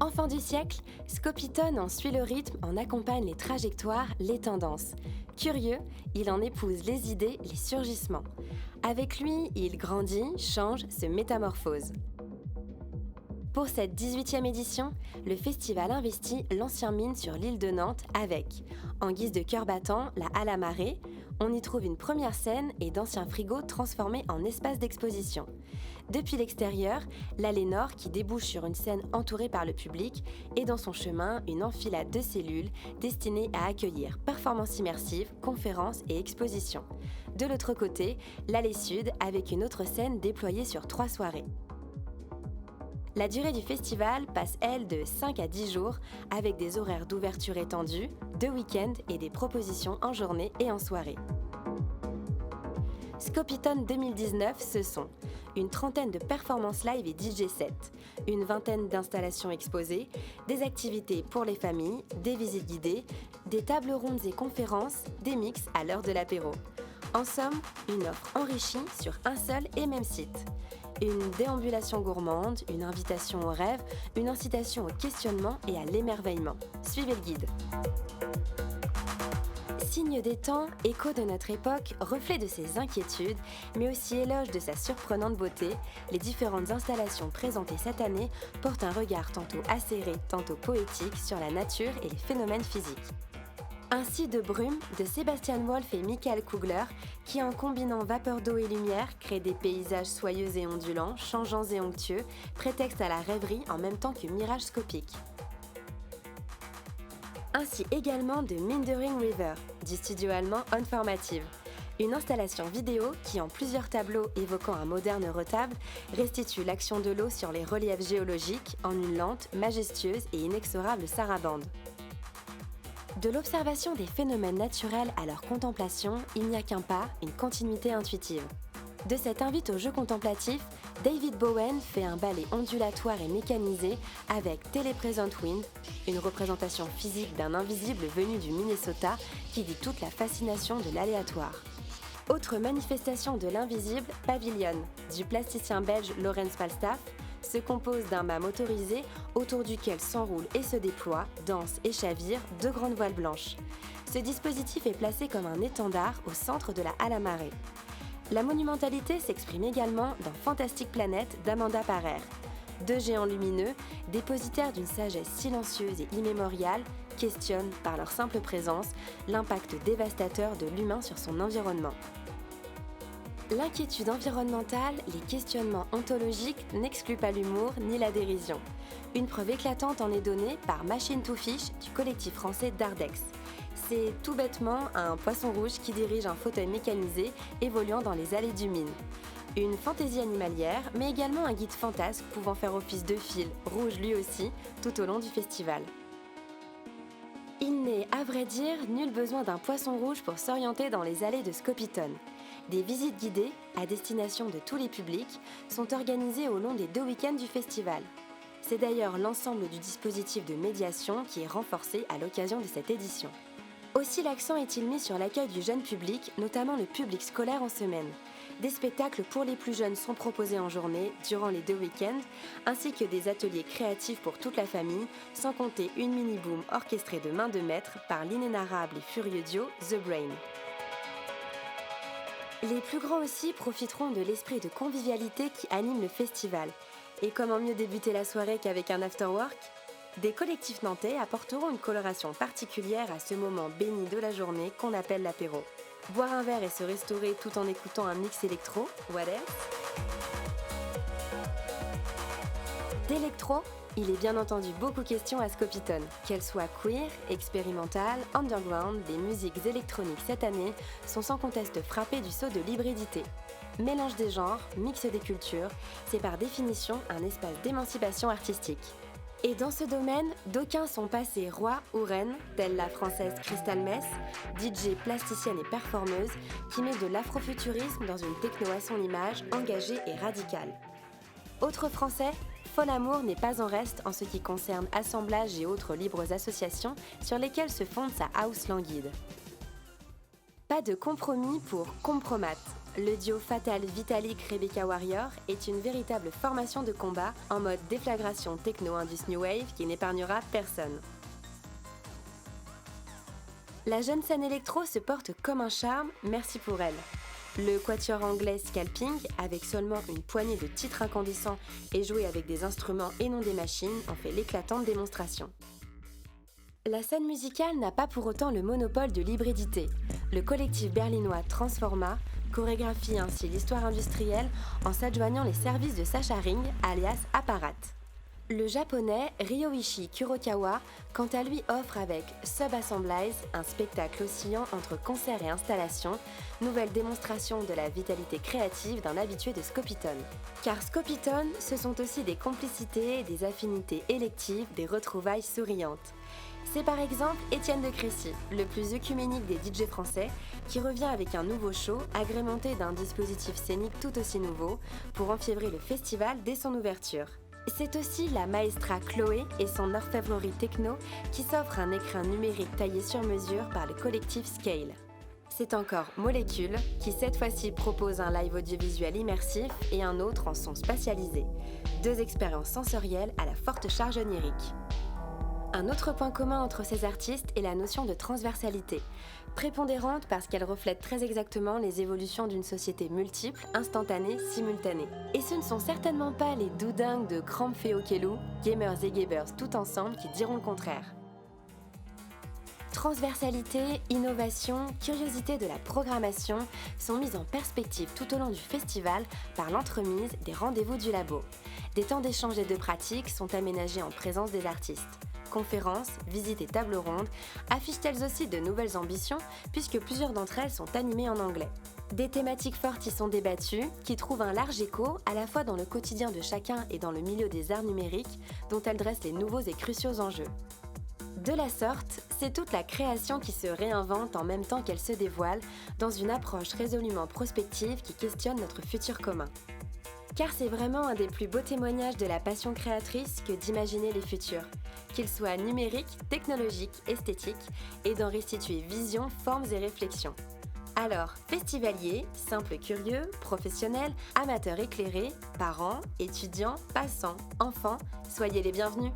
Enfant du siècle, Scopitone en suit le rythme, en accompagne les trajectoires, les tendances. Curieux, il en épouse les idées, les surgissements. Avec lui, il grandit, change, se métamorphose. Pour cette 18e édition, le festival investit l'ancien mine sur l'île de Nantes avec, en guise de cœur battant, la Halle à Marée. On y trouve une première scène et d'anciens frigos transformés en espace d'exposition. Depuis l'extérieur, l'allée nord qui débouche sur une scène entourée par le public et dans son chemin, une enfilade de cellules destinées à accueillir performances immersives, conférences et expositions. De l'autre côté, l'allée sud avec une autre scène déployée sur 3 soirées. La durée du festival passe, elle, de 5 à 10 jours, avec des horaires d'ouverture étendus, de week-end et des propositions en journée et en soirée. Scopitone 2019, ce sont une trentaine de performances live et DJ sets, une vingtaine d'installations exposées, des activités pour les familles, des visites guidées, des tables rondes et conférences, des mix à l'heure de l'apéro. En somme, une offre enrichie sur un seul et même site. Une déambulation gourmande, une invitation au rêve, une incitation au questionnement et à l'émerveillement. Suivez le guide. Signe des temps, écho de notre époque, reflet de ses inquiétudes, mais aussi éloge de sa surprenante beauté, les différentes installations présentées cette année portent un regard tantôt acéré, tantôt poétique sur la nature et les phénomènes physiques. Ainsi de Brume de Sebastian Wolf et Michael Kugler, qui en combinant vapeur d'eau et lumière créent des paysages soyeux et ondulants, changeants et onctueux, prétexte à la rêverie en même temps que mirage scopique. Ainsi également de Mindering River, du studio allemand Unformative. Une installation vidéo qui, en plusieurs tableaux évoquant un moderne retable, restitue l'action de l'eau sur les reliefs géologiques en une lente, majestueuse et inexorable sarabande. De l'observation des phénomènes naturels à leur contemplation, il n'y a qu'un pas, une continuité intuitive. De cette invite au jeu contemplatif, David Bowen fait un ballet ondulatoire et mécanisé avec Telepresent Wind, une représentation physique d'un invisible venu du Minnesota qui dit toute la fascination de l'aléatoire. Autre manifestation de l'invisible, Pavilion, du plasticien belge Laurens Falstaff, se compose d'un mât motorisé autour duquel s'enroulent et se déploient, dansent et chavirent 2 grandes voiles blanches. Ce dispositif est placé comme un étendard au centre de la Halle à Marée. La monumentalité s'exprime également dans Fantastic Planet d'Amanda Parer. 2 géants lumineux, dépositaires d'une sagesse silencieuse et immémoriale, questionnent, par leur simple présence, l'impact dévastateur de l'humain sur son environnement. L'inquiétude environnementale, les questionnements ontologiques n'excluent pas l'humour ni la dérision. Une preuve éclatante en est donnée par Machine to Fish du collectif français Dardex. C'est tout bêtement un poisson rouge qui dirige un fauteuil mécanisé évoluant dans les allées du mine. Une fantaisie animalière, mais également un guide fantasque pouvant faire office de fil, rouge lui aussi, tout au long du festival. Il n'est, à vrai dire, nul besoin d'un poisson rouge pour s'orienter dans les allées de Scopitone. Des visites guidées, à destination de tous les publics, sont organisées au long des 2 week-ends du festival. C'est d'ailleurs l'ensemble du dispositif de médiation qui est renforcé à l'occasion de cette édition. Aussi l'accent est-il mis sur l'accueil du jeune public, notamment le public scolaire en semaine. Des spectacles pour les plus jeunes sont proposés en journée, durant les 2 week-ends, ainsi que des ateliers créatifs pour toute la famille, sans compter une mini-boom orchestrée de main de maître par l'inénarrable et furieux duo The Brain. Les plus grands aussi profiteront de l'esprit de convivialité qui anime le festival. Et comment mieux débuter la soirée qu'avec un afterwork ? Des collectifs nantais apporteront une coloration particulière à ce moment béni de la journée qu'on appelle l'apéro. Boire un verre et se restaurer tout en écoutant un mix électro, what else ? D'électro, il est bien entendu beaucoup question à Scopitone. Qu'elles soient queer, expérimentales, underground, les musiques électroniques cette année sont sans conteste frappées du sceau de l'hybridité. Mélange des genres, mix des cultures, c'est par définition un espace d'émancipation artistique. Et dans ce domaine, d'aucuns sont passés rois ou reines, telle la française Crystal Mess, DJ plasticienne et performeuse, qui met de l'afrofuturisme dans une techno à son image, engagée et radicale. Autre français, Fol Amour n'est pas en reste en ce qui concerne assemblage et autres libres associations sur lesquelles se fonde sa house languide. Pas de compromis pour Compromat, le duo Fatal Vitalik Rebecca Warrior est une véritable formation de combat en mode déflagration techno-indus new wave qui n'épargnera personne. La jeune scène électro se porte comme un charme, merci pour elle. Le quatuor anglais Scalping, avec seulement une poignée de titres incandescents et joué avec des instruments et non des machines, en fait l'éclatante démonstration. La scène musicale n'a pas pour autant le monopole de l'hybridité. Le collectif berlinois Transforma chorégraphie ainsi l'histoire industrielle en s'adjoignant les services de Sacha Ring, alias Apparat. Le japonais Ryoichi Kurokawa, quant à lui, offre avec Sub-Assemblies un spectacle oscillant entre concert et installation, nouvelle démonstration de la vitalité créative d'un habitué de Scopitone. Car Scopitone, ce sont aussi des complicités, des affinités électives, des retrouvailles souriantes. C'est par exemple Étienne de Crécy, le plus œcuménique des DJ français, qui revient avec un nouveau show agrémenté d'un dispositif scénique tout aussi nouveau pour enfiévrer le festival dès son ouverture. C'est aussi la maestra Chloé et son orfèvrerie techno qui s'offre un écrin numérique taillé sur mesure par le collectif Scale. C'est encore Molécule qui cette fois-ci propose un live audiovisuel immersif et un autre en son spatialisé. Deux expériences sensorielles à la forte charge onirique. Un autre point commun entre ces artistes est la notion de transversalité, prépondérante parce qu'elle reflète très exactement les évolutions d'une société multiple, instantanée, simultanée. Et ce ne sont certainement pas les doudingues de Krampfeokelou, gamers et gabers tout ensemble qui diront le contraire. Transversalité, innovation, curiosité de la programmation sont mises en perspective tout au long du festival par l'entremise des rendez-vous du labo. Des temps d'échange et de pratique sont aménagés en présence des artistes. Conférences, visites et tables rondes affichent elles aussi de nouvelles ambitions puisque plusieurs d'entre elles sont animées en anglais. Des thématiques fortes y sont débattues qui trouvent un large écho à la fois dans le quotidien de chacun et dans le milieu des arts numériques dont elles dressent les nouveaux et cruciaux enjeux. De la sorte, c'est toute la création qui se réinvente en même temps qu'elle se dévoile dans une approche résolument prospective qui questionne notre futur commun. Car c'est vraiment un des plus beaux témoignages de la passion créatrice que d'imaginer les futurs, qu'ils soient numériques, technologiques, esthétiques, et d'en restituer vision, formes et réflexions. Alors, festivaliers, simples curieux, professionnels, amateurs éclairés, parents, étudiants, passants, enfants, soyez les bienvenus!